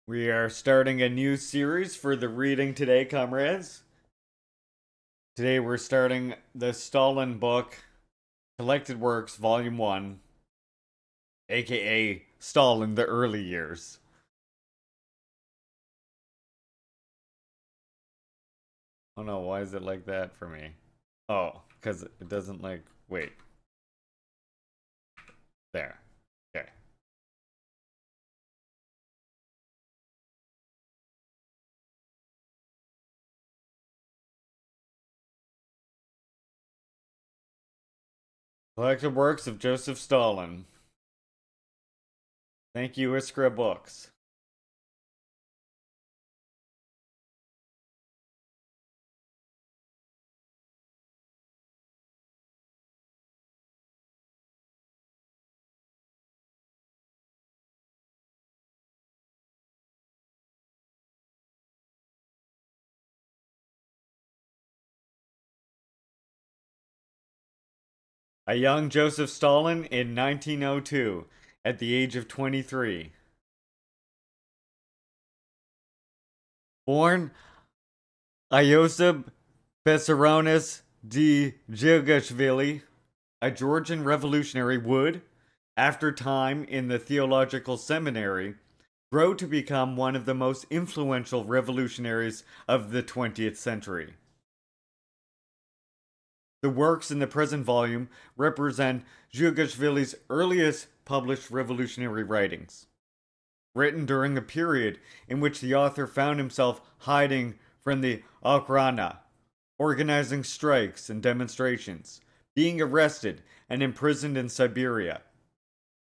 We are starting a new series for the reading today, comrades. Today we're starting the Stalin book, Collected Works, Volume 1, aka Stalin the Early Years. Oh no, why is it like that for me? Oh, because it doesn't like. Wait. There. Okay. Collected Works of Joseph Stalin. Thank you, Iskra Books. A young Joseph Stalin in 1902, at the age of 23. Born Iosib Vissarionis D. Jugashvili, a Georgian revolutionary, would, after time in the theological seminary, grow to become one of the most influential revolutionaries of the 20th century. The works in the present volume represent Jugashvili's earliest published revolutionary writings, written during a period in which the author found himself hiding from the Okhrana, organizing strikes and demonstrations, being arrested and imprisoned in Siberia,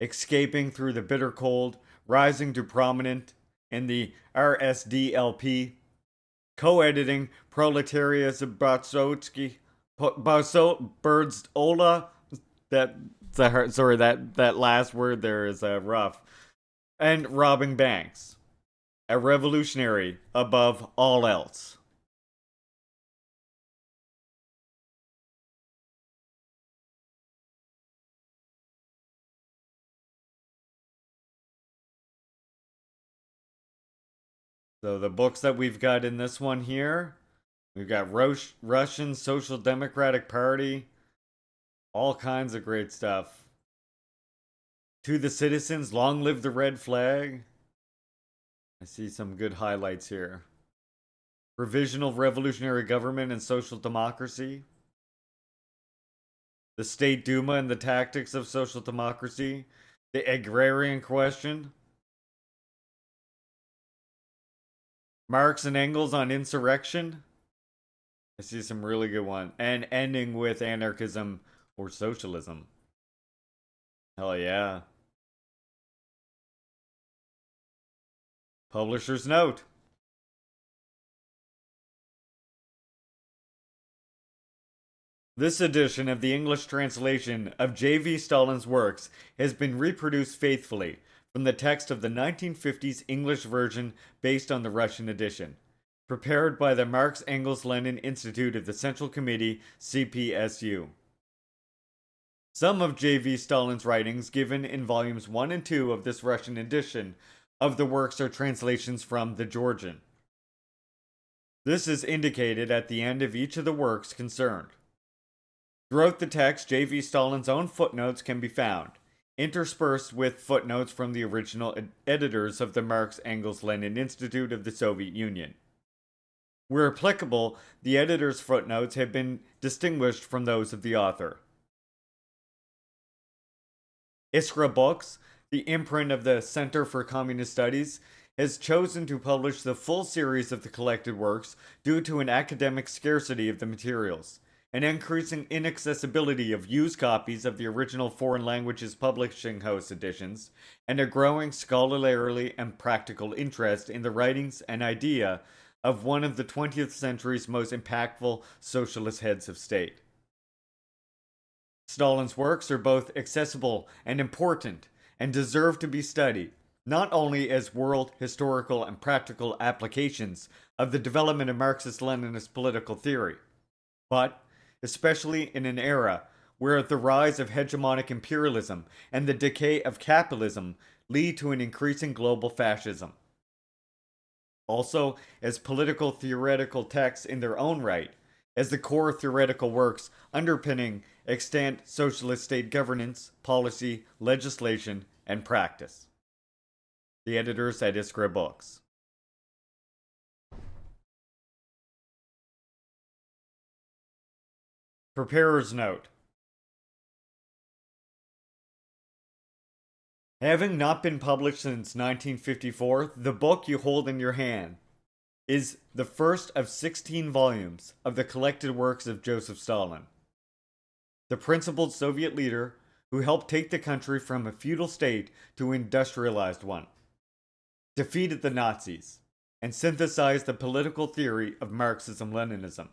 escaping through the bitter cold, rising to prominence in the RSDLP, co-editing Proletariat Batsotsky, Birdsola, that last word there is rough, and robbing banks. A revolutionary above all else. So the books that we've got in this one here, we've got Russian Social Democratic Party, all kinds of great stuff. To the Citizens, Long Live the Red Flag. I see some good highlights here. Provisional Revolutionary Government and Social Democracy. The State Duma and the Tactics of Social Democracy. The Agrarian Question. Marx and Engels on Insurrection. I see some really good ones. And ending with Anarchism or Socialism. Hell yeah. Publisher's note. This edition of the English translation of J.V. Stalin's works has been reproduced faithfully from the text of the 1950s English version based on the Russian edition, prepared by the Marx-Engels-Lenin Institute of the Central Committee, CPSU. Some of J.V. Stalin's writings given in volumes 1 and 2 of this Russian edition of the works are translations from the Georgian. This is indicated at the end of each of the works concerned. Throughout the text, J.V. Stalin's own footnotes can be found, interspersed with footnotes from the original editors of the Marx-Engels-Lenin Institute of the Soviet Union. Where applicable, the editor's footnotes have been distinguished from those of the author. Iskra Books, the imprint of the Center for Communist Studies, has chosen to publish the full series of the collected works due to an academic scarcity of the materials, an increasing inaccessibility of used copies of the original foreign languages publishing house editions, and a growing scholarly and practical interest in the writings and idea of one of the 20th century's most impactful socialist heads of state. Stalin's works are both accessible and important, and deserve to be studied, not only as world, historical, and practical applications of the development of Marxist-Leninist political theory, but especially in an era where the rise of hegemonic imperialism and the decay of capitalism lead to an increasing global fascism. also as political theoretical texts in their own right, as the core theoretical works underpinning extant socialist state governance, policy, legislation, and practice. The editors at Iskra Books. Preparer's note. Having not been published since 1954, the book you hold in your hand is the first of 16 volumes of the collected works of Joseph Stalin, the principled Soviet leader who helped take the country from a feudal state to an industrialized one, defeated the Nazis, and synthesized the political theory of Marxism-Leninism.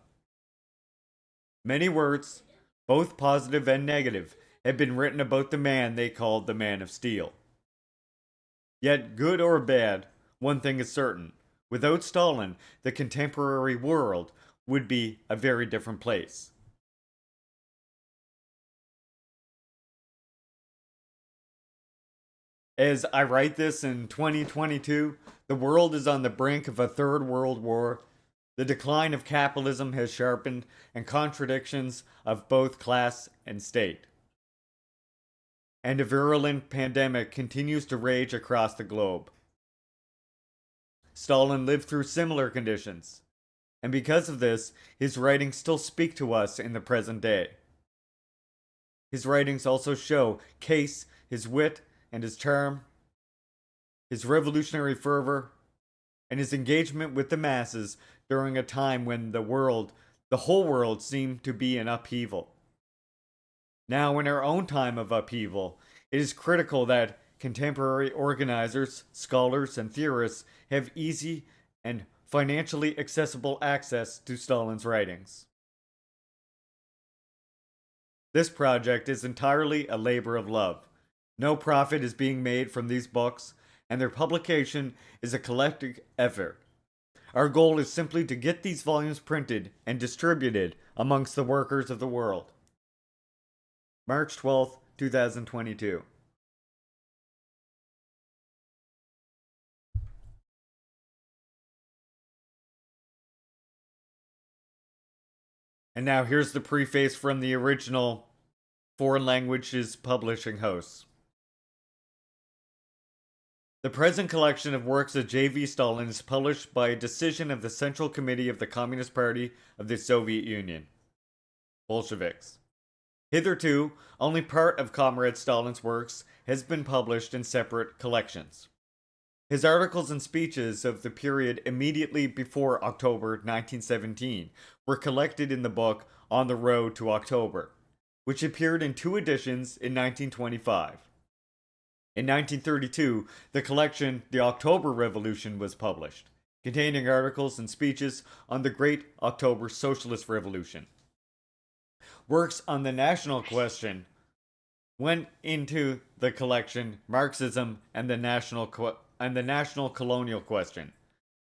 Many words, both positive and negative, had been written about the man they called the Man of Steel. Yet, good or bad, one thing is certain. Without Stalin, the contemporary world would be a very different place. As I write this in 2022, the world is on the brink of a third world war. The decline of capitalism has sharpened, and contradictions of both class and state. And a virulent pandemic continues to rage across the globe. Stalin lived through similar conditions, and because of this, his writings still speak to us in the present day. His writings also show Case, his wit and his charm, his revolutionary fervor, and his engagement with the masses during a time when the whole world seemed to be in upheaval. Now, in our own time of upheaval, it is critical that contemporary organizers, scholars, and theorists have easy and financially accessible access to Stalin's writings. This project is entirely a labor of love. No profit is being made from these books, and their publication is a collective effort. Our goal is simply to get these volumes printed and distributed amongst the workers of the world. March 12th, 2022. And now here's the preface from the original foreign languages publishing hosts. The present collection of works of J.V. Stalin is published by a decision of the Central Committee of the Communist Party of the Soviet Union, Bolsheviks. Hitherto, only part of Comrade Stalin's works has been published in separate collections. His articles and speeches of the period immediately before October 1917 were collected in the book On the Road to October, which appeared in 2 editions in 1925. In 1932, the collection The October Revolution was published, containing articles and speeches on the Great October Socialist Revolution. Works on the national question went into the collection Marxism and the National Colonial Question,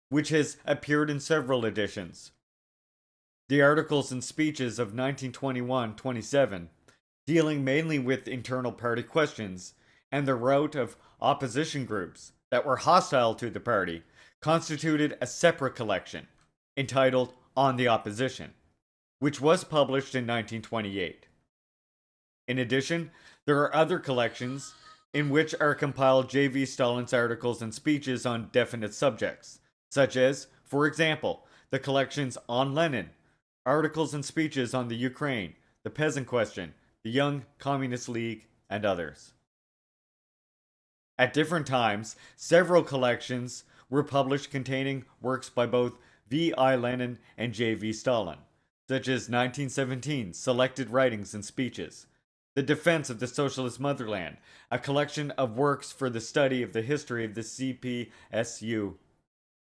which has appeared in several editions. The articles and speeches of 1921-27, dealing mainly with internal party questions, and the rout of opposition groups that were hostile to the party, constituted a separate collection, entitled On the Opposition, which was published in 1928. In addition, there are other collections in which are compiled J.V. Stalin's articles and speeches on definite subjects, such as, for example, the collections On Lenin, articles and speeches on the Ukraine, the Peasant Question, the Young Communist League, and others. At different times, several collections were published containing works by both V.I. Lenin and J.V. Stalin, such as 1917 Selected Writings and Speeches, The Defense of the Socialist Motherland, a collection of works for the study of the history of the CPSU.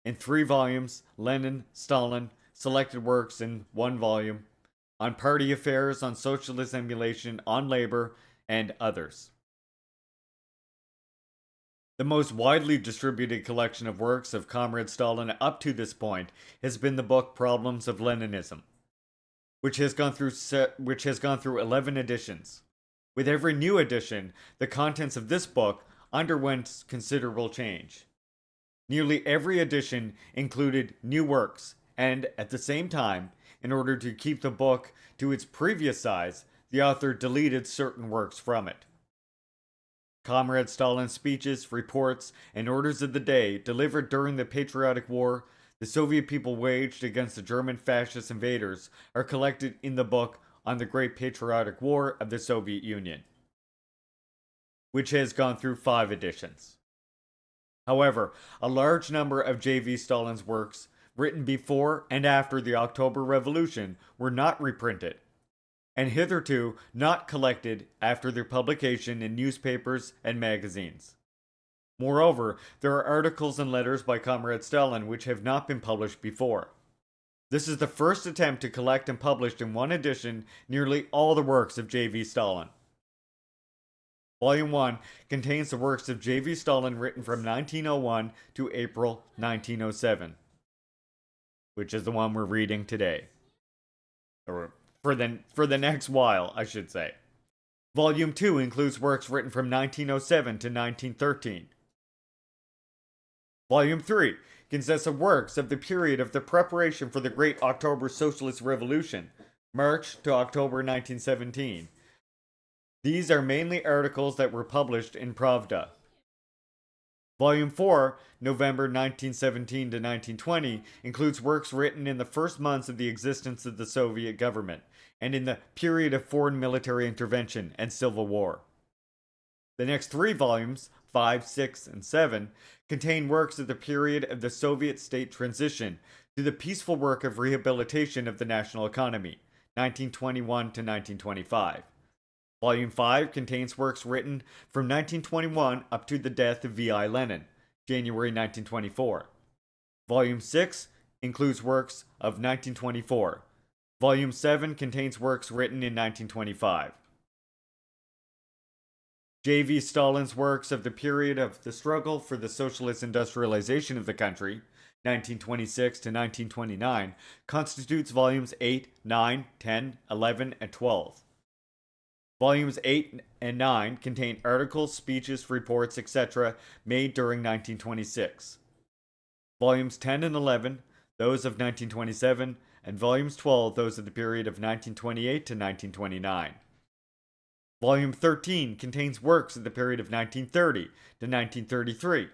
In 3 volumes, Lenin, Stalin, Selected Works in 1 volume, on party affairs, on socialist emulation, on labor, and others. The most widely distributed collection of works of Comrade Stalin up to this point has been the book Problems of Leninism, which has gone through 11 editions. With every new edition, the contents of this book underwent considerable change. Nearly every edition included new works, and at the same time, in order to keep the book to its previous size, the author deleted certain works from it. Comrade Stalin's speeches, reports, and orders of the day delivered during the Patriotic War the Soviet people waged against the German fascist invaders are collected in the book on the Great Patriotic War of the Soviet Union, which has gone through 5 editions. However, a large number of J.V. Stalin's works, written before and after the October Revolution, were not reprinted, and hitherto not collected after their publication in newspapers and magazines. Moreover, there are articles and letters by Comrade Stalin which have not been published before. This is the first attempt to collect and publish in one edition nearly all the works of J.V. Stalin. Volume 1 contains the works of J.V. Stalin written from 1901 to April 1907, which is the one we're reading today. Or for the next while, I should say. Volume 2 includes works written from 1907 to 1913. Volume 3 consists of works of the period of the preparation for the Great October Socialist Revolution, March to October 1917. These are mainly articles that were published in Pravda. Volume 4, November 1917 to 1920, includes works written in the first months of the existence of the Soviet government and in the period of foreign military intervention and civil war. The next 3 volumes, 5, 6, and 7, contain works of the period of the Soviet state transition to the peaceful work of rehabilitation of the national economy, 1921 to 1925. Volume 5 contains works written from 1921 up to the death of V.I. Lenin, January 1924. Volume 6 includes works of 1924. Volume 7 contains works written in 1925. J.V. Stalin's works of the period of the struggle for the socialist industrialization of the country, 1926 to 1929, constitutes volumes 8, 9, 10, 11, and 12. Volumes 8 and 9 contain articles, speeches, reports, etc. made during 1926. Volumes 10 and 11, those of 1927, and Volumes 12, those of the period of 1928 to 1929. Volume 13 contains works of the period of 1930 to 1933,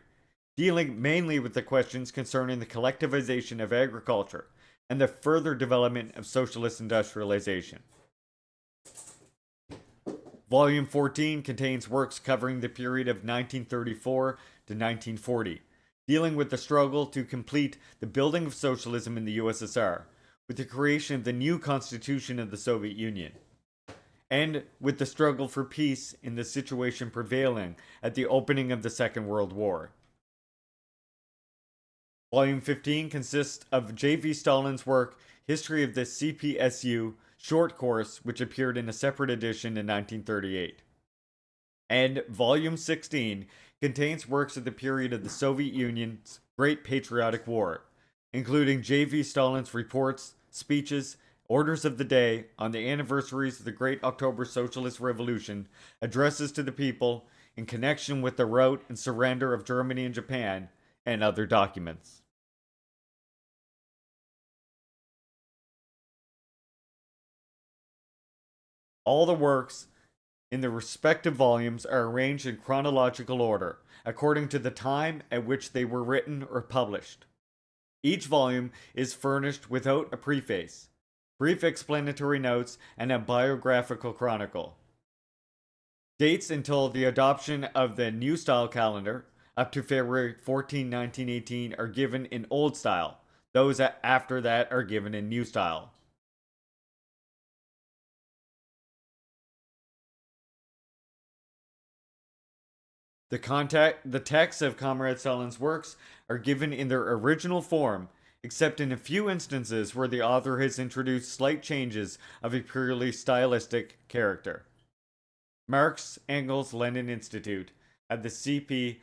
dealing mainly with the questions concerning the collectivization of agriculture and the further development of socialist industrialization. Volume 14 contains works covering the period of 1934 to 1940, dealing with the struggle to complete the building of socialism in the USSR, with the creation of the new constitution of the Soviet Union, and with the struggle for peace in the situation prevailing at the opening of the Second World War. Volume 15 consists of J.V. Stalin's work, History of the CPSU, short course, which appeared in a separate edition in 1938. And Volume 16 contains works of the period of the Soviet Union's Great Patriotic War, including J.V. Stalin's reports, speeches, orders of the day on the anniversaries of the Great October Socialist Revolution, addresses to the people in connection with the rout and surrender of Germany and Japan, and other documents. All the works in the respective volumes are arranged in chronological order, according to the time at which they were written or published. Each volume is furnished without a preface, brief explanatory notes, and a biographical chronicle. Dates until the adoption of the New Style calendar, up to February 14, 1918, are given in Old Style. Those after that are given in New Style. The texts of Comrade Stalin's works are given in their original form, except in a few instances where the author has introduced slight changes of a purely stylistic character. Marx, Engels, Lenin Institute at the CPSUB.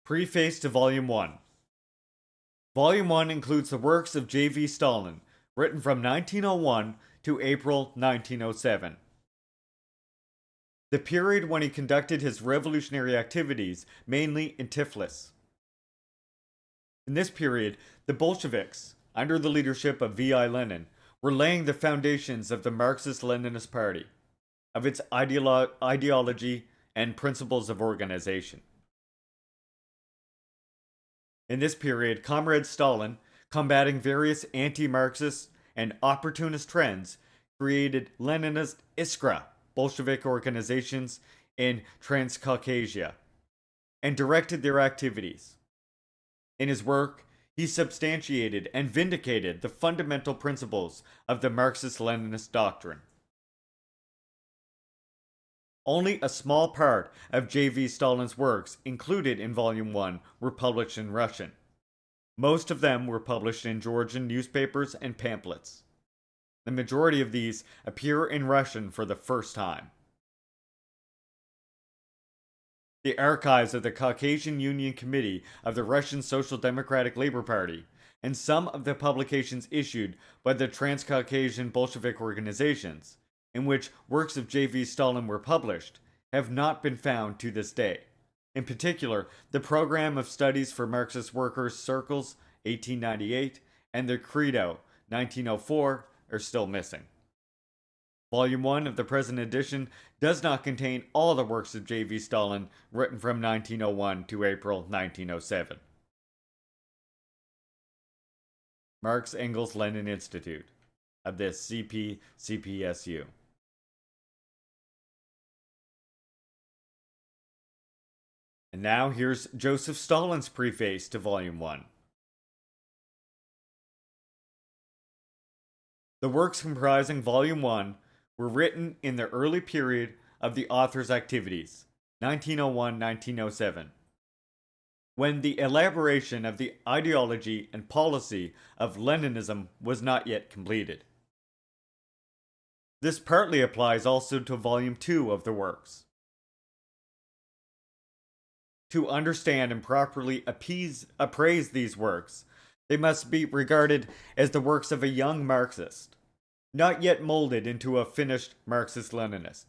Preface to Volume 1. Volume 1 includes the works of J.V. Stalin, written from 1901 to April 1907. The period when he conducted his revolutionary activities mainly in Tiflis. In this period, the Bolsheviks, under the leadership of V.I. Lenin, were laying the foundations of the Marxist-Leninist Party, of its ideology and principles of organization. In this period, Comrade Stalin, combating various anti-Marxist and opportunist trends, created Leninist Iskra Bolshevik organizations in Transcaucasia and directed their activities. In his work, he substantiated and vindicated the fundamental principles of the Marxist-Leninist doctrine. Only a small part of J.V. Stalin's works included in Volume 1 were published in Russian. Most of them were published in Georgian newspapers and pamphlets. The majority of these appear in Russian for the first time. The archives of the Caucasian Union Committee of the Russian Social Democratic Labor Party and some of the publications issued by the Transcaucasian Bolshevik organizations, in which works of J.V. Stalin were published, have not been found to this day. In particular, the Program of Studies for Marxist Workers' Circles, 1898, and the Credo, 1904, are still missing. Volume 1 of the present edition does not contain all the works of J.V. Stalin written from 1901 to April 1907. Marx Engels Lenin Institute of the CPCPSU. And now here's Joseph Stalin's preface to Volume 1. The works comprising Volume 1 were written in the early period of the author's activities, 1901-1907, when the elaboration of the ideology and policy of Leninism was not yet completed. This partly applies also to Volume 2 of the works. To understand and properly appraise these works, they must be regarded as the works of a young Marxist, not yet molded into a finished Marxist-Leninist.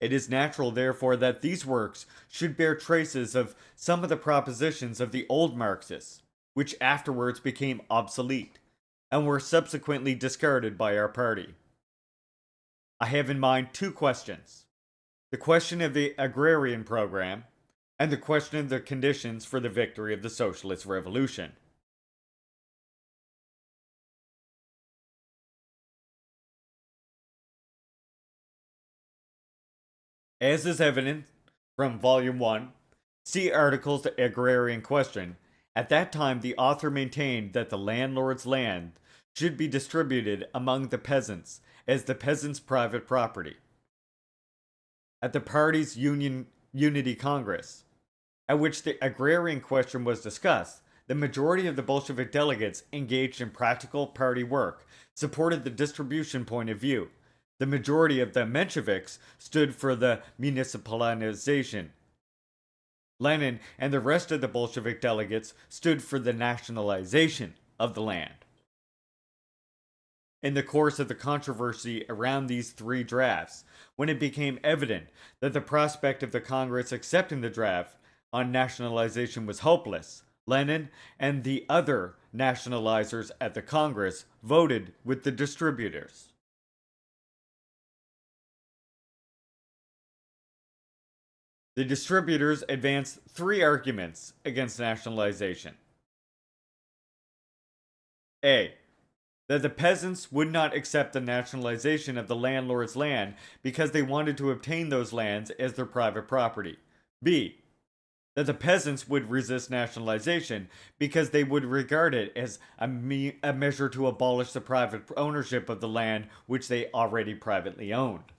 It is natural, therefore, that these works should bear traces of some of the propositions of the old Marxists, which afterwards became obsolete, and were subsequently discarded by our party. I have in mind two questions: the question of the agrarian program, and the question of the conditions for the victory of the socialist revolution. As is evident from Volume 1, see articles The Agrarian Question. At that time, the author maintained that the landlord's land should be distributed among the peasants as the peasants' private property. At the party's Unity Congress, at which the agrarian question was discussed, the majority of the Bolshevik delegates engaged in practical party work supported the distribution point of view. The majority of the Mensheviks stood for the municipalization. Lenin and the rest of the Bolshevik delegates stood for the nationalization of the land. In the course of the controversy around these three drafts, when it became evident that the prospect of the Congress accepting the draft on nationalization was hopeless, Lenin and the other nationalizers at the Congress voted with the distributors. The distributors advanced three arguments against nationalization. A. That the peasants would not accept the nationalization of the landlord's land because they wanted to obtain those lands as their private property. B. That the peasants would resist nationalization because they would regard it as a measure to abolish the private ownership of the land which they already privately owned.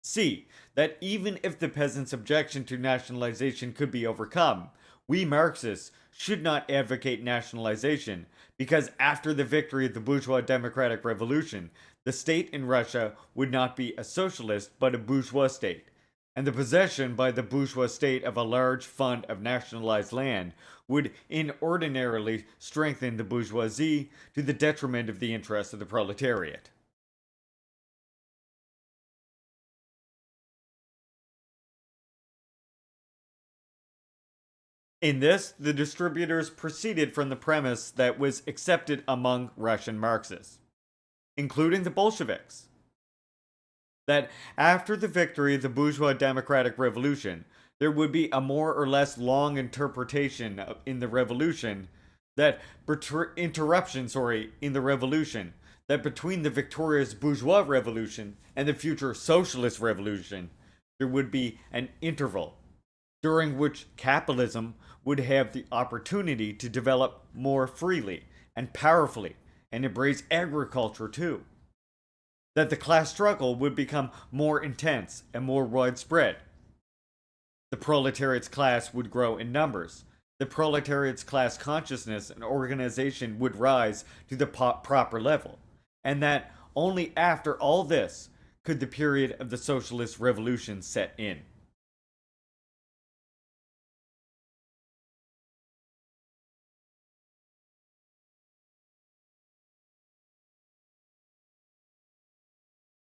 C. That even if the peasants' objection to nationalization could be overcome, we Marxists should not advocate nationalization because after the victory of the bourgeois democratic revolution, the state in Russia would not be a socialist but a bourgeois state, and the possession by the bourgeois state of a large fund of nationalized land would inordinately strengthen the bourgeoisie to the detriment of the interests of the proletariat. In this, the distributors proceeded from the premise that was accepted among Russian Marxists, including the Bolsheviks, that after the victory of the bourgeois democratic revolution, there would be a more or less long interpretation in the revolution that in the revolution, that between the victorious bourgeois revolution and the future socialist revolution, there would be an interval during which capitalism would have the opportunity to develop more freely and powerfully and embrace agriculture too. That the class struggle would become more intense and more widespread. The proletariat's class would grow in numbers. The proletariat's class consciousness and organization would rise to the proper level. And that only after all this could the period of the socialist revolution set in.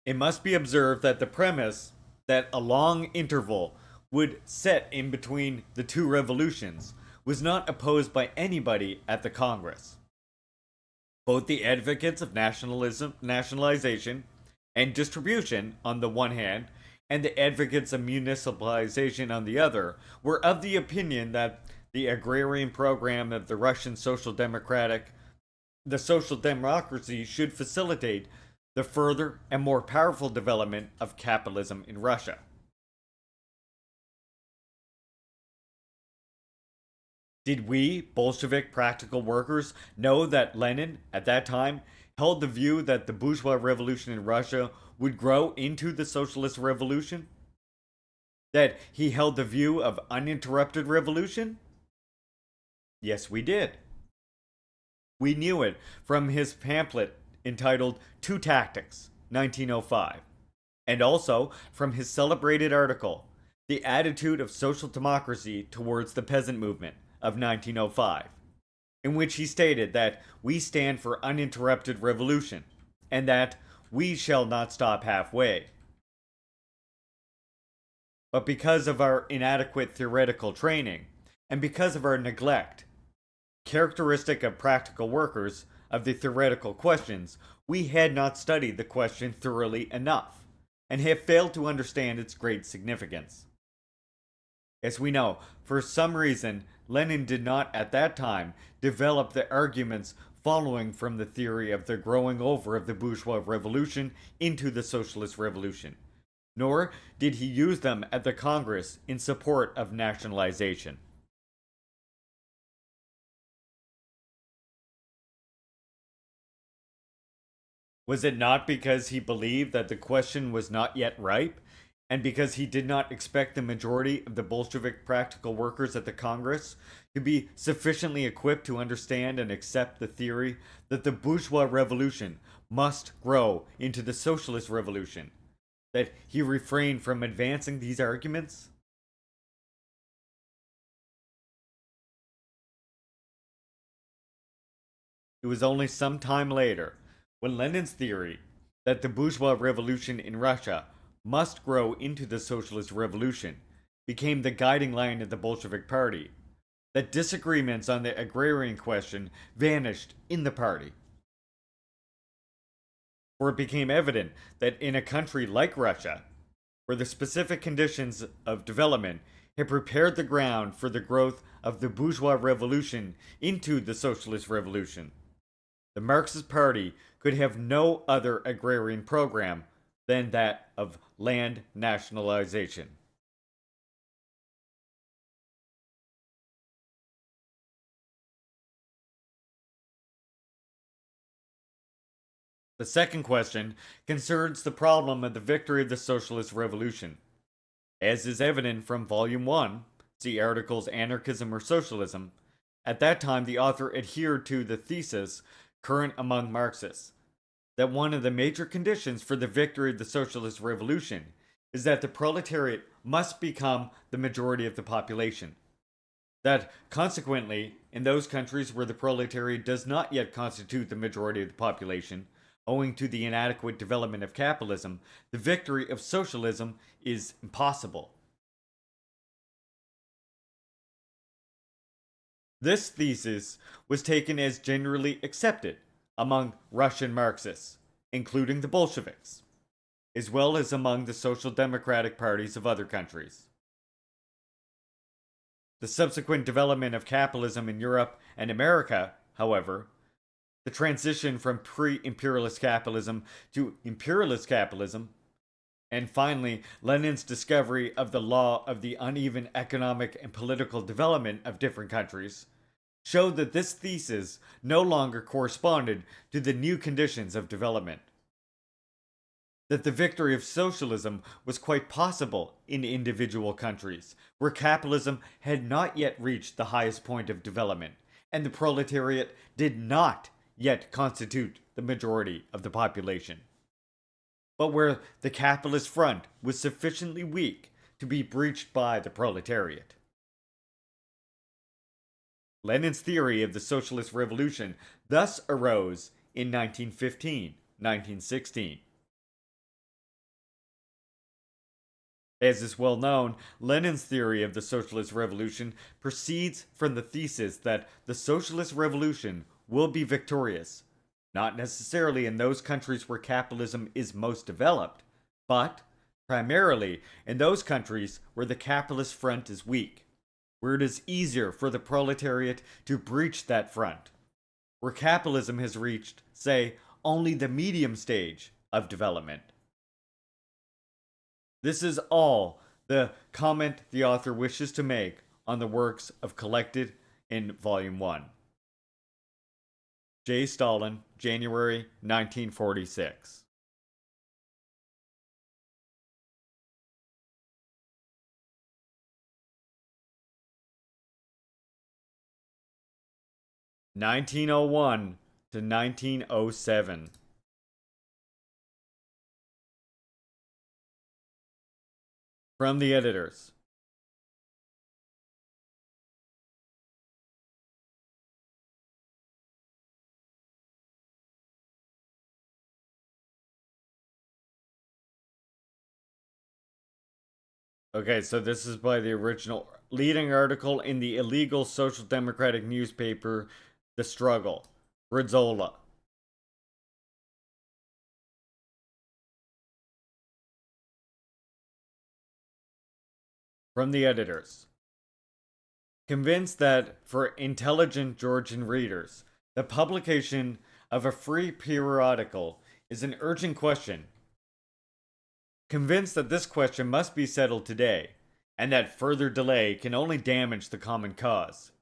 It must be observed that the premise that a long interval would set in between the two revolutions was not opposed by anybody at the Congress. Both the advocates of nationalization, and distribution on the one hand, and the advocates of municipalization on the other, were of the opinion that the agrarian program of the Russian social democracy should facilitate the further and more powerful development of capitalism in Russia. Did we, Bolshevik practical workers, know that Lenin, at that time, held the view that the bourgeois revolution in Russia would grow into the socialist revolution? That he held the view of uninterrupted revolution? Yes, we did. We knew it from his pamphlet entitled Two Tactics, 1905, and also from his celebrated article, The Attitude of Social Democracy Towards the Peasant Movement, of 1905, in which he stated that we stand for uninterrupted revolution, and that we shall not stop halfway. But because of our inadequate theoretical training, and because of our neglect, characteristic of practical workers, of the theoretical questions, we had not studied the question thoroughly enough, and have failed to understand its great significance. As we know, for some reason, Lenin did not at that time develop the arguments following from the theory of the growing over of the bourgeois revolution into the socialist revolution, nor did he use them at the Congress in support of nationalization. Was it not because he believed that the question was not yet ripe, and because he did not expect the majority of the Bolshevik practical workers at the Congress to be sufficiently equipped to understand and accept the theory that the bourgeois revolution must grow into the socialist revolution, that he refrained from advancing these arguments? It was only some time later, when Lenin's theory that the bourgeois revolution in Russia must grow into the socialist revolution became the guiding line of the Bolshevik Party, that disagreements on the agrarian question vanished in the party. For it became evident that in a country like Russia, where the specific conditions of development had prepared the ground for the growth of the bourgeois revolution into the socialist revolution, the Marxist Party could have no other agrarian program than that of land nationalization. The second question concerns the problem of the victory of the socialist revolution. As is evident from Volume 1, see articles Anarchism or Socialism, at that time the author adhered to the thesis current among Marxists, that one of the major conditions for the victory of the socialist revolution is that the proletariat must become the majority of the population. That, consequently, in those countries where the proletariat does not yet constitute the majority of the population, owing to the inadequate development of capitalism, the victory of socialism is impossible. This thesis was taken as generally accepted among Russian Marxists, including the Bolsheviks, as well as among the social democratic parties of other countries. The subsequent development of capitalism in Europe and America, however, the transition from pre-imperialist capitalism to imperialist capitalism, and finally, Lenin's discovery of the law of the uneven economic and political development of different countries, showed that this thesis no longer corresponded to the new conditions of development. That the victory of socialism was quite possible in individual countries, where capitalism had not yet reached the highest point of development, and the proletariat did not yet constitute the majority of the population, but where the capitalist front was sufficiently weak to be breached by the proletariat. Lenin's theory of the socialist revolution thus arose in 1915, 1916. As is well known, Lenin's theory of the socialist revolution proceeds from the thesis that the socialist revolution will be victorious, not necessarily in those countries where capitalism is most developed, but primarily in those countries where the capitalist front is weak, where it is easier for the proletariat to breach that front, where capitalism has reached, say, only the medium stage of development. This is all the comment the author wishes to make on the works of Collected in Volume 1. J. Stalin, January 1946. (1901 to 1907). From the editors. Okay, so this is by the original leading article in the illegal social democratic newspaper, The Struggle, Bridzola. From the editors. Convinced that, for intelligent Georgian readers, the publication of a free periodical is an urgent question. Convinced that this question must be settled today, and that further delay can only damage the common cause.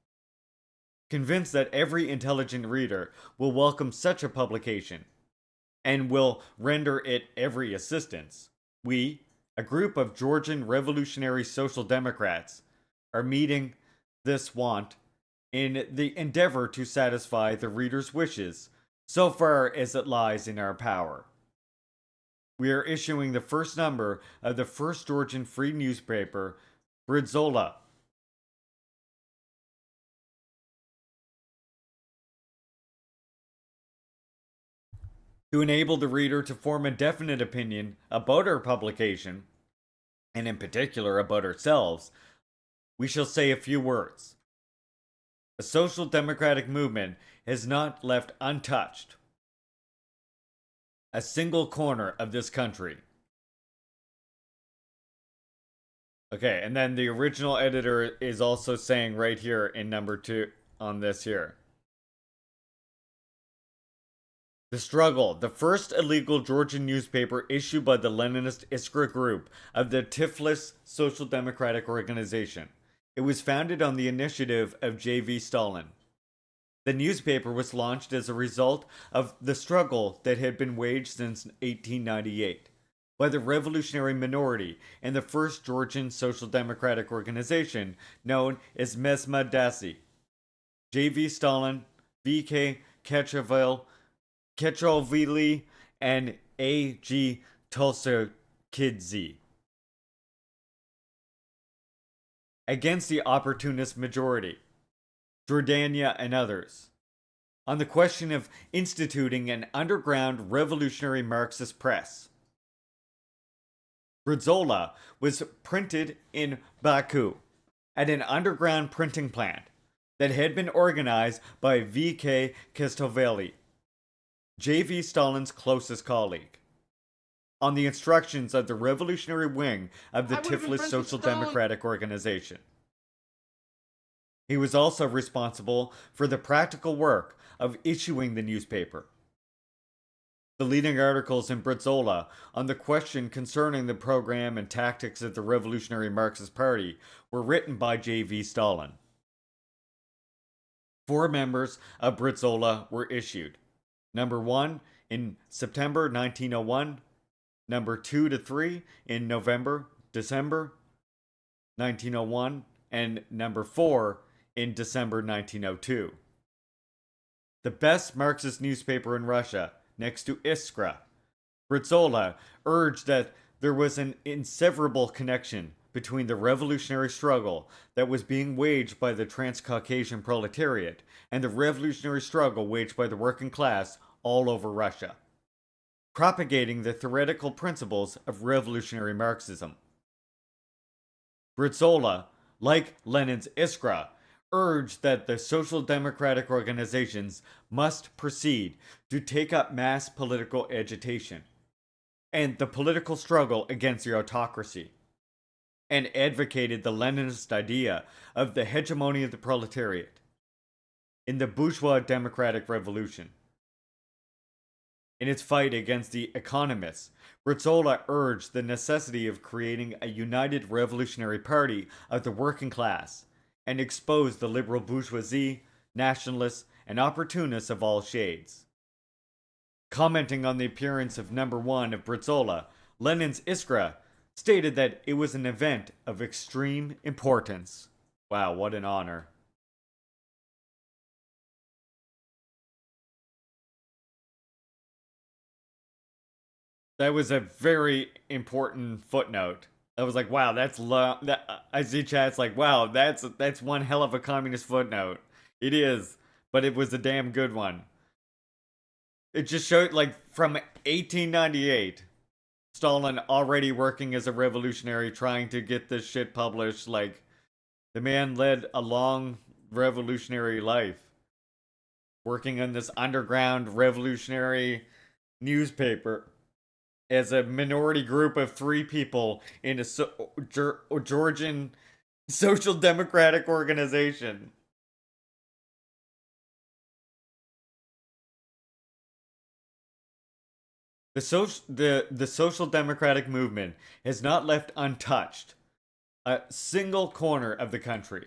Convinced that every intelligent reader will welcome such a publication, and will render it every assistance, we, a group of Georgian revolutionary social democrats, are meeting this want in the endeavor to satisfy the reader's wishes, so far as it lies in our power. We are issuing the first number of the first Georgian free newspaper, Bridzola. To enable the reader to form a definite opinion about our publication, and in particular about ourselves, we shall say a few words. The social democratic movement has not left untouched a single corner of this country. Okay, and then the original editor is also saying right here in number 2 on this here. The Struggle, the first illegal Georgian newspaper issued by the Leninist Iskra group of the Tiflis Social Democratic Organization. It was founded on the initiative of J.V. Stalin. The newspaper was launched as a result of the struggle that had been waged since 1898 by the revolutionary minority in the first Georgian social democratic organization known as Mesmadasi. J.V. Stalin, V.K. Kechovili, and A.G. Tolstokidze. Against the opportunist majority, Jordania and others, on the question of instituting an underground revolutionary Marxist press. Bridzola was printed in Baku at an underground printing plant that had been organized by V.K. Castellvelli, J.V. Stalin's closest colleague, on the instructions of the revolutionary wing of the Tiflis Social Democratic Organization. He was also responsible for the practical work of issuing the newspaper. The leading articles in Britzola on the question concerning the program and tactics of the Revolutionary Marxist Party were written by J.V. Stalin. 4 members of Britzola were issued. Number 1 in September 1901, number 2 to 3 in December 1901, and number 4 in December 1902. The best Marxist newspaper in Russia, next to Iskra, Britzola urged that there was an inseverable connection between the revolutionary struggle that was being waged by the Transcaucasian proletariat and the revolutionary struggle waged by the working class all over Russia, propagating the theoretical principles of revolutionary Marxism. Britzola, like Lenin's Iskra, urged that the social democratic organizations must proceed to take up mass political agitation and the political struggle against the autocracy, and advocated the Leninist idea of the hegemony of the proletariat in the bourgeois democratic revolution. In its fight against the economists, Britzola urged the necessity of creating a united revolutionary party of the working class and exposed the liberal bourgeoisie, nationalists, and opportunists of all shades. Commenting on the appearance of number 1 of Britzola, Lenin's Iskra stated that it was an event of extreme importance. Wow, what an honor. That was a very important footnote. I was like, wow, that's I see chat's like, wow, that's one hell of a communist footnote. It is, but it was a damn good one. It just showed, like, from 1898, Stalin already working as a revolutionary, trying to get this shit published. Like, the man led a long revolutionary life, working on this underground revolutionary newspaper as a minority group of 3 people in a Georgian social democratic organization. The social democratic movement has not left untouched a single corner of the country.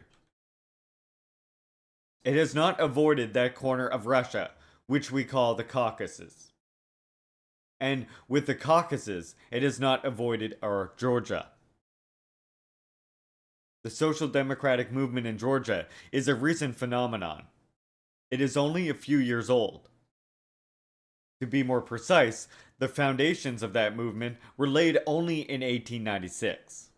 It has not avoided that corner of Russia, which we call the Caucasus. And with the Caucasus, it has not avoided our Georgia. The social democratic movement in Georgia is a recent phenomenon. It is only a few years old. To be more precise, the foundations of that movement were laid only in 1896.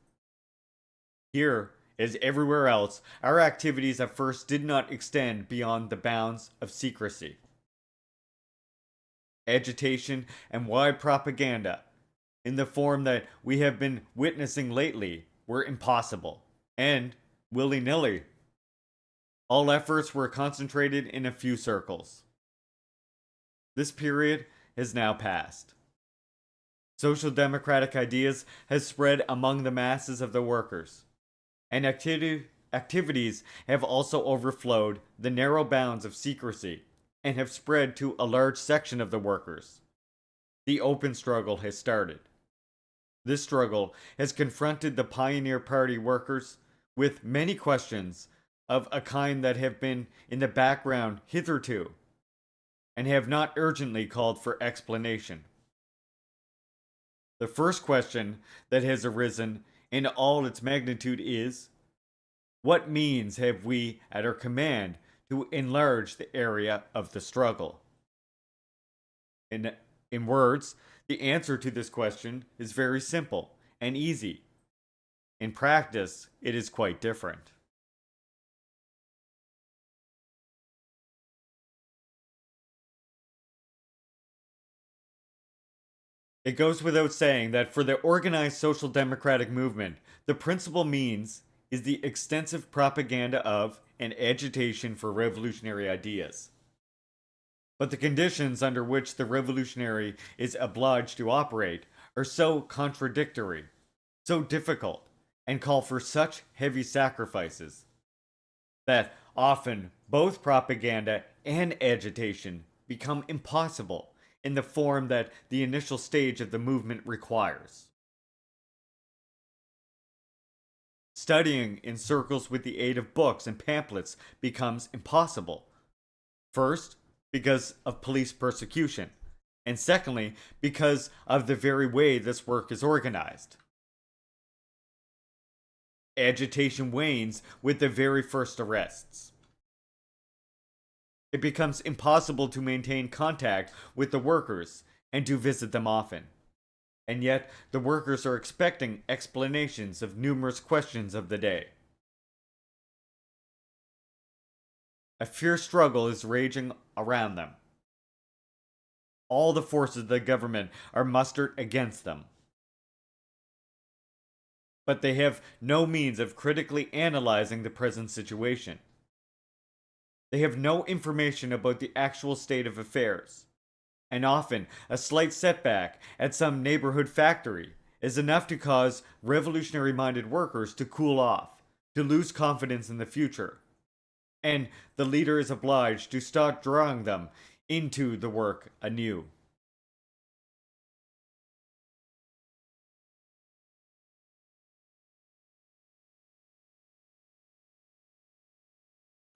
Here, as everywhere else, our activities at first did not extend beyond the bounds of secrecy. Agitation and wide propaganda, in the form that we have been witnessing lately, were impossible, and willy-nilly. All efforts were concentrated in a few circles. This period has now passed. Social democratic ideas has spread among the masses of the workers, and activities have also overflowed the narrow bounds of secrecy and have spread to a large section of the workers. The open struggle has started. This struggle has confronted the Pioneer Party workers with many questions of a kind that have been in the background hitherto and have not urgently called for explanation. The first question that has arisen in all its magnitude is, what means have we at our command to enlarge the area of the struggle? In words, the answer to this question is very simple and easy. In practice, it is quite different. It goes without saying that for the organized social democratic movement, the principal means is the extensive propaganda of and agitation for revolutionary ideas. But the conditions under which the revolutionary is obliged to operate are so contradictory, so difficult, and call for such heavy sacrifices that often both propaganda and agitation become impossible in the form that the initial stage of the movement requires. Studying in circles with the aid of books and pamphlets becomes impossible. First, because of police persecution, and secondly, because of the very way this work is organized. Agitation wanes with the very first arrests. It becomes impossible to maintain contact with the workers and to visit them often. And yet, the workers are expecting explanations of numerous questions of the day. A fierce struggle is raging around them. All the forces of the government are mustered against them. But they have no means of critically analyzing the present situation. They have no information about the actual state of affairs. And often, a slight setback at some neighborhood factory is enough to cause revolutionary-minded workers to cool off, to lose confidence in the future. And the leader is obliged to start drawing them into the work anew.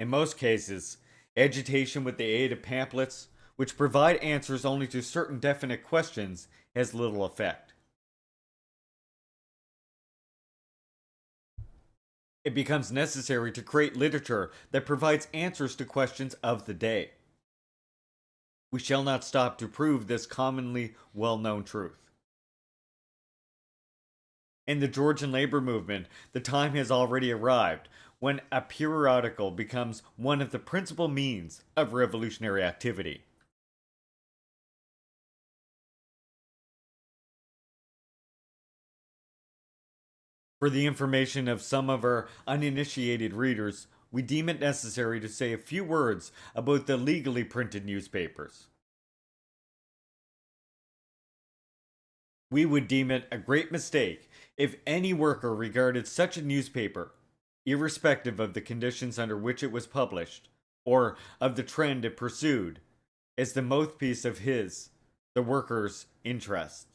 In most cases, agitation with the aid of pamphlets, which provide answers only to certain definite questions, has little effect. It becomes necessary to create literature that provides answers to questions of the day. We shall not stop to prove this commonly well-known truth. In the Georgian labor movement, the time has already arrived when a periodical becomes one of the principal means of revolutionary activity. For the information of some of our uninitiated readers, we deem it necessary to say a few words about the legally printed newspapers. We would deem it a great mistake if any worker regarded such a newspaper, irrespective of the conditions under which it was published, or of the trend it pursued, as the mouthpiece of his, the worker's, interest.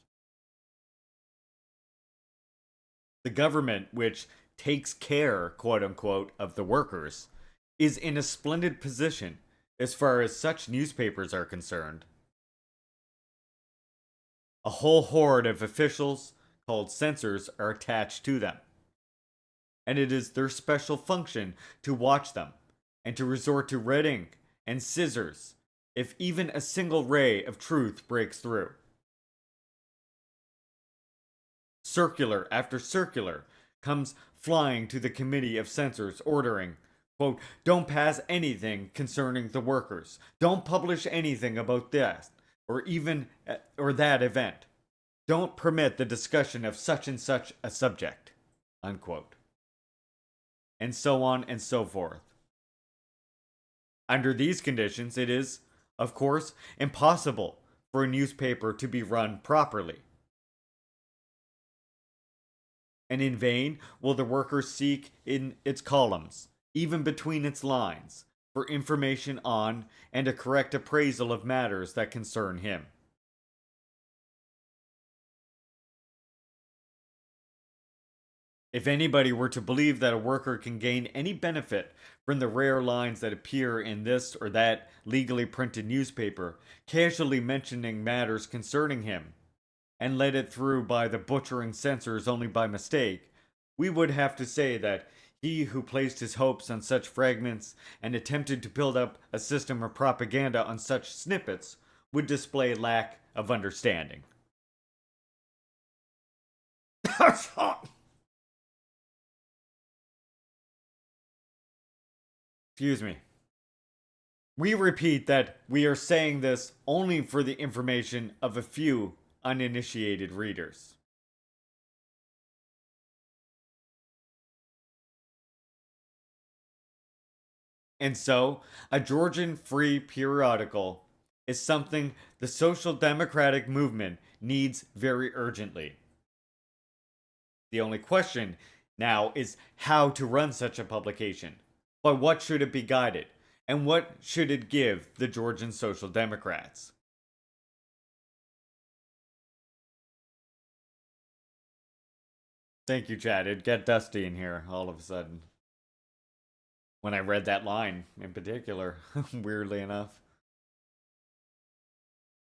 The government, which takes care, quote unquote, of the workers, is in a splendid position as far as such newspapers are concerned. A whole horde of officials, called censors, are attached to them. And it is their special function to watch them and to resort to red ink and scissors if even a single ray of truth breaks through. Circular after circular comes flying to the committee of censors ordering, quote, don't pass anything concerning the workers. Don't publish anything about this or even or that event. Don't permit the discussion of such and such a subject, unquote. And so on and so forth. Under these conditions, it is, of course, impossible for a newspaper to be run properly. And in vain will the worker seek in its columns, even between its lines, for information on and a correct appraisal of matters that concern him. If anybody were to believe that a worker can gain any benefit from the rare lines that appear in this or that legally printed newspaper, casually mentioning matters concerning him, and led it through by the butchering censors only by mistake, we would have to say that he who placed his hopes on such fragments and attempted to build up a system of propaganda on such snippets would display lack of understanding. Excuse me. We repeat that we are saying this only for the information of a few uninitiated readers. And so, a Georgian free periodical is something the social democratic movement needs very urgently. The only question now is how to run such a publication. By what should it be guided? And what should it give the Georgian Social Democrats? Thank you, Chad. It'd get dusty in here all of a sudden. When I read that line in particular, weirdly enough.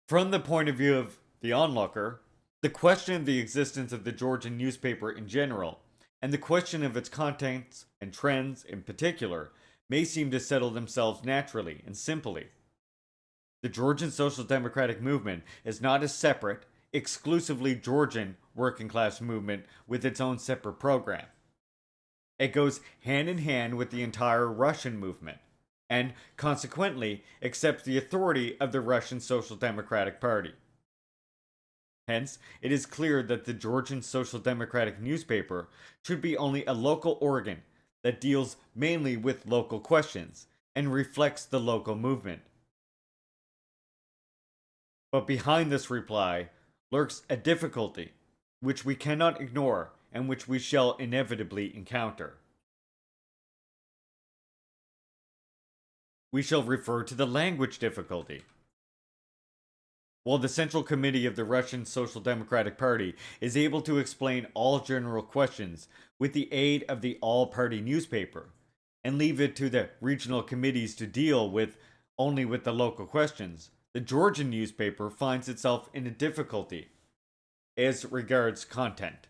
From the point of view of the onlooker, the question of the existence of the Georgian newspaper in general, and the question of its contents and trends in particular, may seem to settle themselves naturally and simply. The Georgian Social Democratic movement is not a separate, exclusively Georgian working class movement with its own separate program. It goes hand in hand with the entire Russian movement, and consequently accepts the authority of the Russian Social Democratic Party. Hence, it is clear that the Georgian Social Democratic newspaper should be only a local organ that deals mainly with local questions and reflects the local movement. But behind this reply lurks a difficulty which we cannot ignore and which we shall inevitably encounter. We shall refer to the language difficulty. While the Central Committee of the Russian Social Democratic Party is able to explain all general questions with the aid of the all-party newspaper, and leave it to the regional committees to deal with only with the local questions, the Georgian newspaper finds itself in a difficulty as regards content.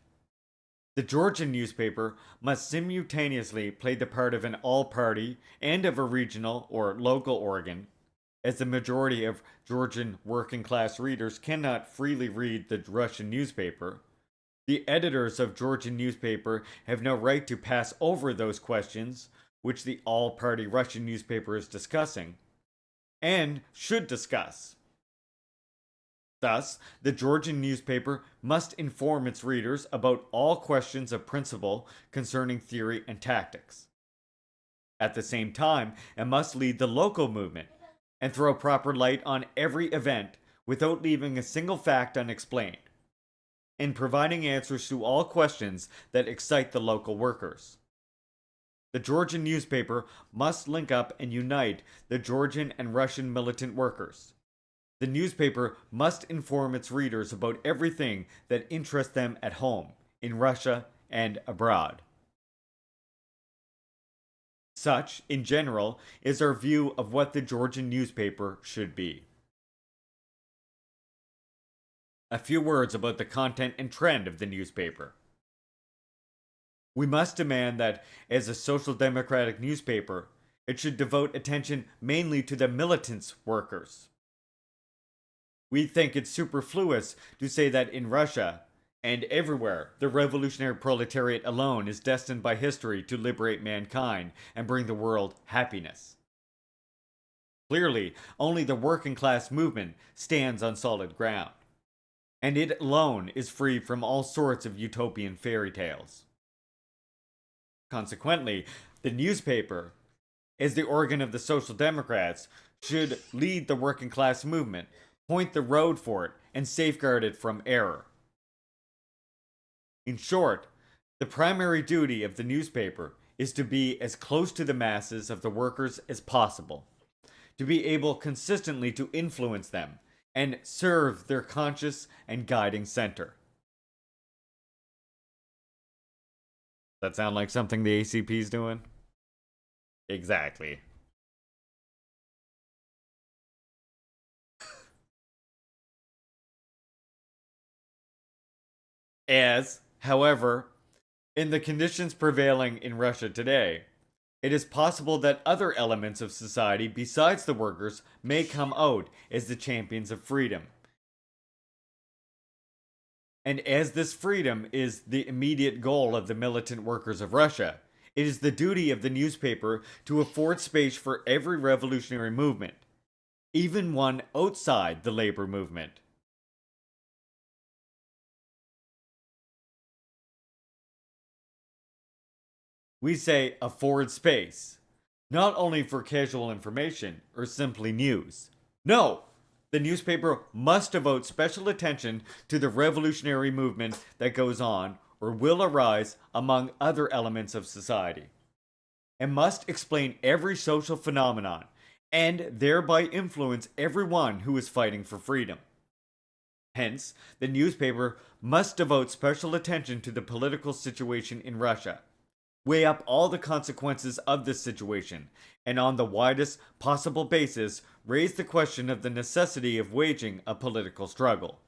The Georgian newspaper must simultaneously play the part of an all-party and of a regional or local organ, as the majority of Georgian working-class readers cannot freely read the Russian newspaper. The editors of Georgian newspaper have no right to pass over those questions which the all-party Russian newspaper is discussing, and should discuss. Thus, the Georgian newspaper must inform its readers about all questions of principle concerning theory and tactics. At the same time, it must lead the local movement and throw proper light on every event without leaving a single fact unexplained, in providing answers to all questions that excite the local workers. The Georgian newspaper must link up and unite the Georgian and Russian militant workers. The newspaper must inform its readers about everything that interests them at home, in Russia, and abroad. Such, in general, is our view of what the Georgian newspaper should be. A few words about the content and trend of the newspaper. We must demand that, as a social democratic newspaper, it should devote attention mainly to the militants' workers. We think it's superfluous to say that in Russia, and everywhere, the revolutionary proletariat alone is destined by history to liberate mankind and bring the world happiness. Clearly, only the working class movement stands on solid ground, and it alone is free from all sorts of utopian fairy tales. Consequently, the newspaper, as the organ of the Social Democrats, should lead the working class movement, point the road for it, and safeguard it from error. In short, the primary duty of the newspaper is to be as close to the masses of the workers as possible, to be able consistently to influence them, and serve their conscious and guiding center. That sound like something the ACP's doing? Exactly. As, however, in the conditions prevailing in Russia today, it is possible that other elements of society besides the workers may come out as the champions of freedom. And as this freedom is the immediate goal of the militant workers of Russia, it is the duty of the newspaper to afford space for every revolutionary movement, even one outside the labor movement. We say afford space, not only for casual information or simply news. No! The newspaper must devote special attention to the revolutionary movement that goes on or will arise among other elements of society, and must explain every social phenomenon and thereby influence everyone who is fighting for freedom. Hence, the newspaper must devote special attention to the political situation in Russia, weigh up all the consequences of this situation, and on the widest possible basis, raise the question of the necessity of waging a political struggle.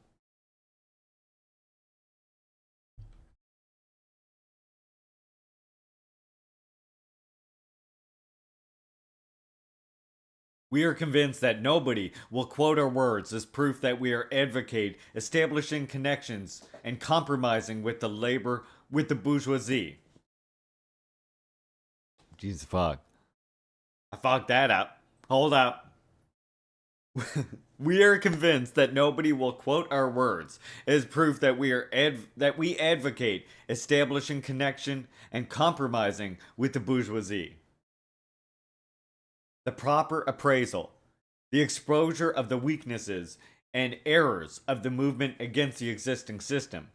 We are convinced that nobody will quote our words as proof that we are advocate establishing connections and compromising with the bourgeoisie. Jesus fuck. I fucked that up. Hold up. We are convinced that nobody will quote our words as proof that we advocate establishing connection and compromising with the bourgeoisie. The proper appraisal, the exposure of the weaknesses and errors of the movement against the existing system,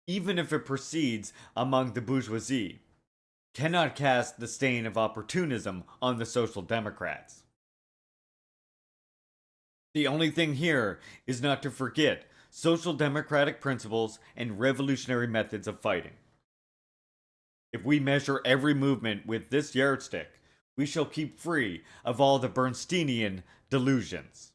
even if it proceeds among the bourgeoisie, cannot cast the stain of opportunism on the Social Democrats. The only thing here is not to forget social democratic principles and revolutionary methods of fighting. If we measure every movement with this yardstick, we shall keep free of all the Bernsteinian delusions.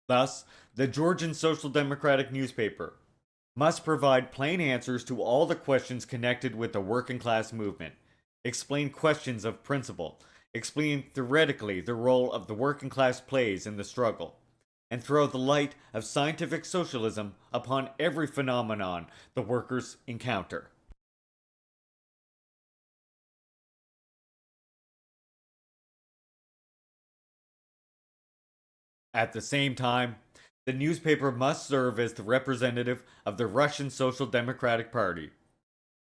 Thus, the Georgian Social Democratic newspaper must provide plain answers to all the questions connected with the working class movement, explain questions of principle, explain theoretically the role of the working class plays in the struggle, and throw the light of scientific socialism upon every phenomenon the workers encounter. At the same time, the newspaper must serve as the representative of the Russian Social Democratic Party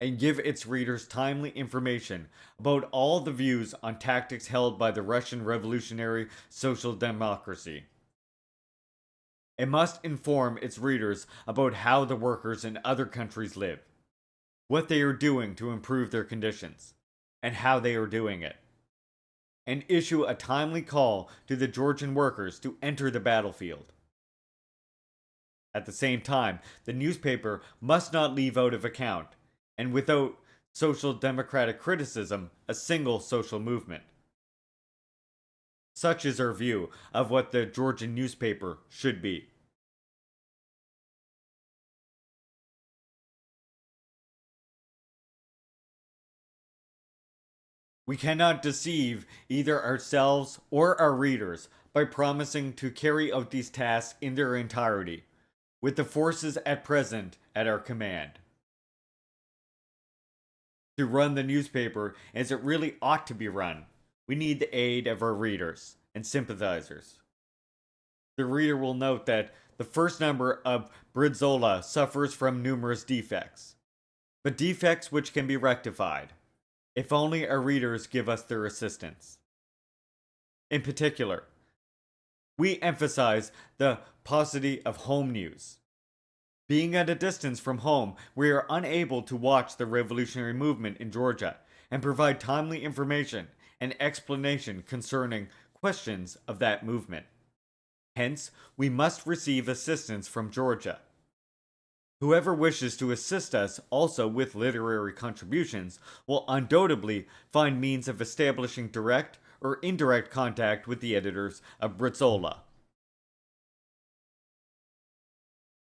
and give its readers timely information about all the views on tactics held by the Russian revolutionary social democracy. It must inform its readers about how the workers in other countries live, what they are doing to improve their conditions, and how they are doing it, and issue a timely call to the Georgian workers to enter the battlefield. At the same time, the newspaper must not leave out of account, and without social democratic criticism, a single social movement. Such is our view of what the Georgian newspaper should be. We cannot deceive either ourselves or our readers by promising to carry out these tasks in their entirety, with the forces at present at our command. To run the newspaper as it really ought to be run, we need the aid of our readers and sympathizers. The reader will note that the first number of Bridzola suffers from numerous defects, but defects which can be rectified, if only our readers give us their assistance. In particular, we emphasize the paucity of home news. Being at a distance from home, we are unable to watch the revolutionary movement in Georgia and provide timely information and explanation concerning questions of that movement. Hence, we must receive assistance from Georgia. Whoever wishes to assist us also with literary contributions will undoubtedly find means of establishing direct or indirect contact with the editors of Britzola.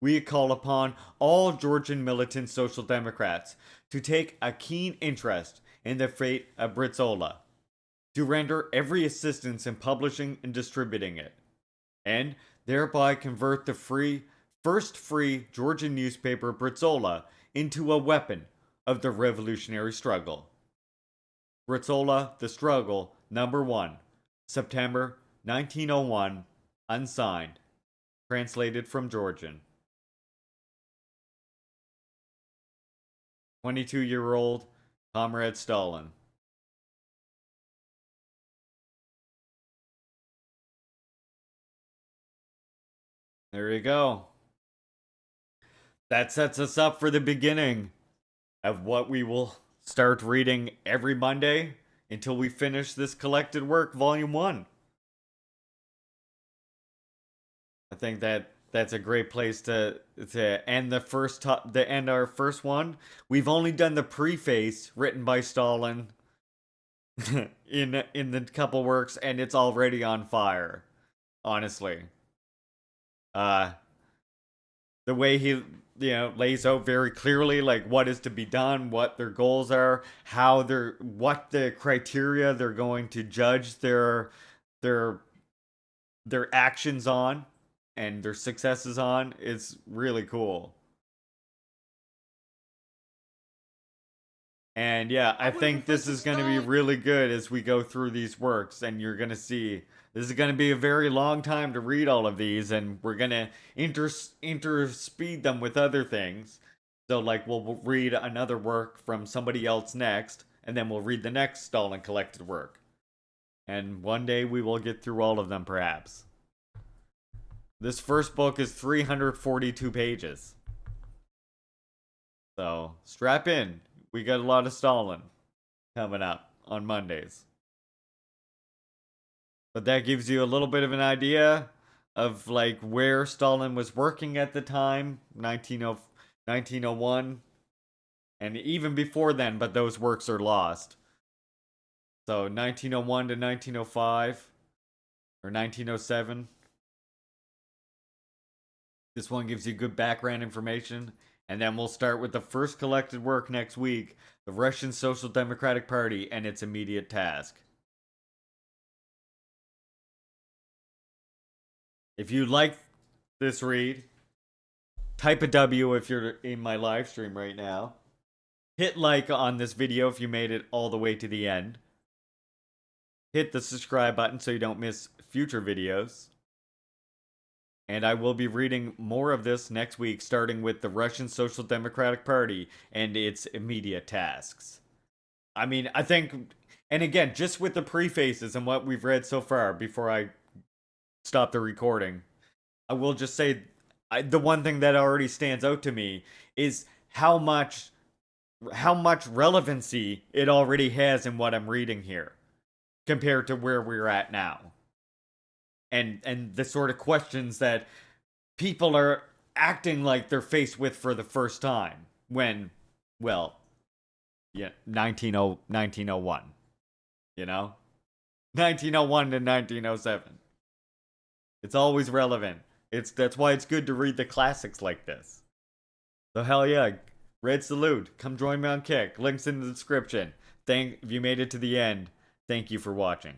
We call upon all Georgian militant Social Democrats to take a keen interest in the fate of Britzola, to render every assistance in publishing and distributing it, and thereby convert the first free Georgian newspaper Britzola into a weapon of the revolutionary struggle. Britzola, The Struggle, Number 1, September 1901, unsigned, translated from Georgian. 22-year-old Comrade Stalin. There you go. That sets us up for the beginning of what we will start reading every Monday until we finish this collected work, Volume 1. I think that's a great place to end to end our first one. We've only done the preface written by Stalin in the couple works, and it's already on fire. Honestly, uh, the way he lays out very clearly like what is to be done, what their goals are, what the criteria they're going to judge their their actions on and their successes on is really cool. And yeah, I think this is going to be really good as we go through these works, and you're going to see this is going to be a very long time to read all of these, and we're going to interspeed them with other things. So, like, we'll read another work from somebody else next, and then we'll read the next Stalin collected work. And one day we will get through all of them, perhaps. This first book is 342 pages. So, strap in. We got a lot of Stalin coming up on Mondays. But that gives you a little bit of an idea of like where Stalin was working at the time, 1901, and even before then, but those works are lost. So 1901 to 1905 or 1907. This one gives you good background information. And then we'll start with the first collected work next week, the Russian Social Democratic Party and its immediate task. If you like this read, type a W if you're in my live stream right now. Hit like on this video if you made it all the way to the end. Hit the subscribe button so you don't miss future videos. And I will be reading more of this next week, starting with the Russian Social Democratic Party and its immediate tasks. I mean, I think, and again, just with the prefaces and what we've read so far before I stop the recording, I will just say the one thing that already stands out to me is how much relevancy it already has in what I'm reading here compared to where we're at now. And the sort of questions that people are acting like they're faced with for the first time when, well, yeah, 1901, you know? 1901 to 1907. It's always relevant. That's why it's good to read the classics like this. So hell yeah, red salute. Come join me on Kick. Links in the description. If you made it to the end, thank you for watching.